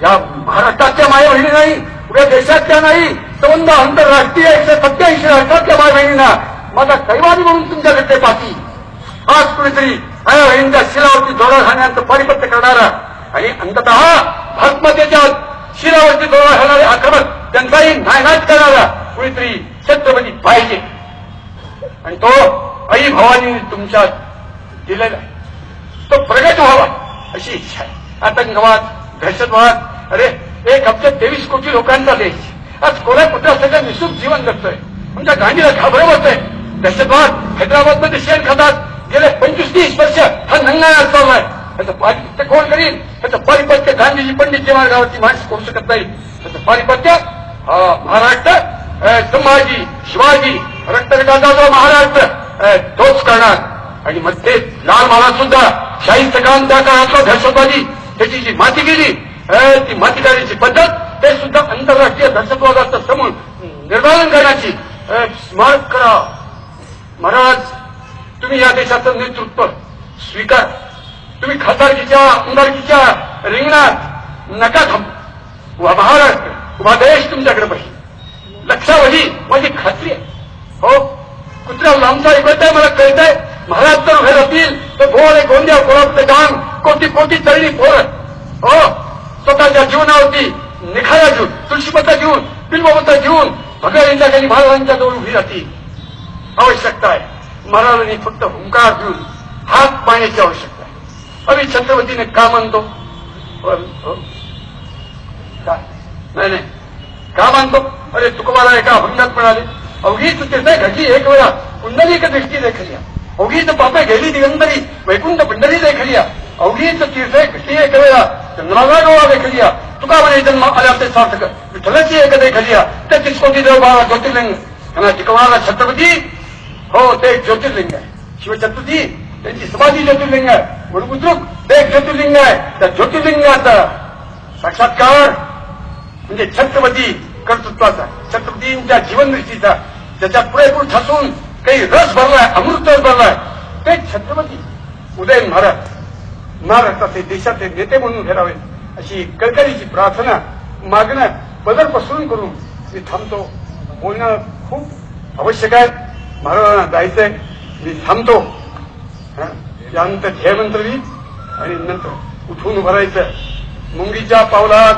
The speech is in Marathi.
या महाराष्ट्रातल्या माय बहिणी नाही, उद्या देशातल्या नाही, संबंध आंतरराष्ट्रीय 187 राष्ट्रातल्या माय बहिणींना माझा कैवारी म्हणून तुमच्याकडे पाठी. आज कुणीतरी माया बहिणींच्या शिरावरती दोरा घालण्याचं परिपत्र करणारा आणि अंततः भारतमातेच्या शिरावरती दोरा घालणारे आक्रमक त्यांचाही नायनाट करणारा कुणीतरी छत्रपती पाहिजे. आणि तो आई भवानी तुमच्या दिलेला तो प्रगट व्हावा अशी इच्छा आहे. आतंकवाद, दहशतवाद, अरे 1,23 कोटी लोकांचा देश आज कोणा कुठल्या सगळं निःसुख जीवन जगतोय. तुमच्या गांधीला घाबरत होतंय. दहशतवाद हैदराबादमध्ये शेण खातात. गेले 25-30 वर्ष हा नंगाळा चाललाय. त्याचं पारिपत्य कोण करील? त्याचं पारिपत्य गांधीजी पंडितजी मार्गावरती माणसं करू शकत नाही. त्याचं पारिपत्य महाराष्ट्र, संभाजी, शिवाजी, रक्तगटाचा जो महाराष्ट्र तोच करणार. आणि मध्ये लाल महाराज सुद्धा शाहिस्तखान त्या काळातला दहशतवादी त्याची जी माती गेली ती माती काढण्याची पद्धत ते सुद्धा आंतरराष्ट्रीय दहशतवादाचं समूळ निर्धारण करण्याची स्मारक करा. महाराज तुम्ही या देशाचं नेतृत्व स्वीकार. तुम्ही खासदारकीच्या आमदारकीच्या रिंगणात नका थांबू. महाराष्ट्र उभा देश तुमच्याकडे पाहिजे. लक्षावधी माझी खात्री आहे. हो कुत्र्या लांबचा ऐकत आहे मला कळतंय. महाराज तर उभे राहतील तर गोळ गोंदिया कोल्हापूरचं काम कोटी कोटी तळणी पोरं हो स्वतःच्या जीवनावरती निखारा घेऊन, तुळशीपत्ता घेऊन, बिल्वपत्ता घेऊन भगवान खाली महाराजांच्या जवळ उभी राहतील. आवश्यकता आहे. महाराजांनी फक्त हुंकार देऊन हात पाण्याची आवश्यकता आहे. आम्ही छत्रपतीने का मानतो? नाही का मानतो? अरे तुकोबाला एका अभंगात म्हणाले, अवघीच तीर्थ घडली एक वेळा कुंडलीक दृष्टी देखलिया, अवघीच पापे गेली दिगंतरी वैकुंठ पंढरी देखलिया, अवघीच तीर्थ घडली एक वेळा चंद्राला डोळा देखलिया, तुका म्हणे जन्म आल्या ते सार्थक विठ्ठलाची एक देखलिया. 33 कोटी देव 12 ज्योतिर्लिंग त्यांना टिकवणारा छत्रपती हो ते एक ज्योतिर्लिंग आहे. शिवछत्रपती त्यांची समाधी ज्योतिर्लिंग आहे. वडबुद्रुक ते एक ज्योतिर्लिंग आहे. त्या ज्योतिर्लिंगाचा साक्षात्कार म्हणजे छत्रपती कर्तृत्वाचा, छत्रपतींच्या जीवनदृष्टीचा, त्याच्यात पुरेपूर ठासून काही रस भरलाय, अमृत रस भरलाय ते छत्रपती उदयन महाराष्ट्राचे देशाचे नेते म्हणून ठरावे अशी कळकळीची प्रार्थना मागणं बदल पसरून करून मी थांबतो. बोलणं खूप आवश्यक आहे. महाराजांना जायचंय. मी थांबतो. यानंतर ध्येयमंत्र आणि नंतर उठून उभं राहायचं. मुंगीच्या पावलात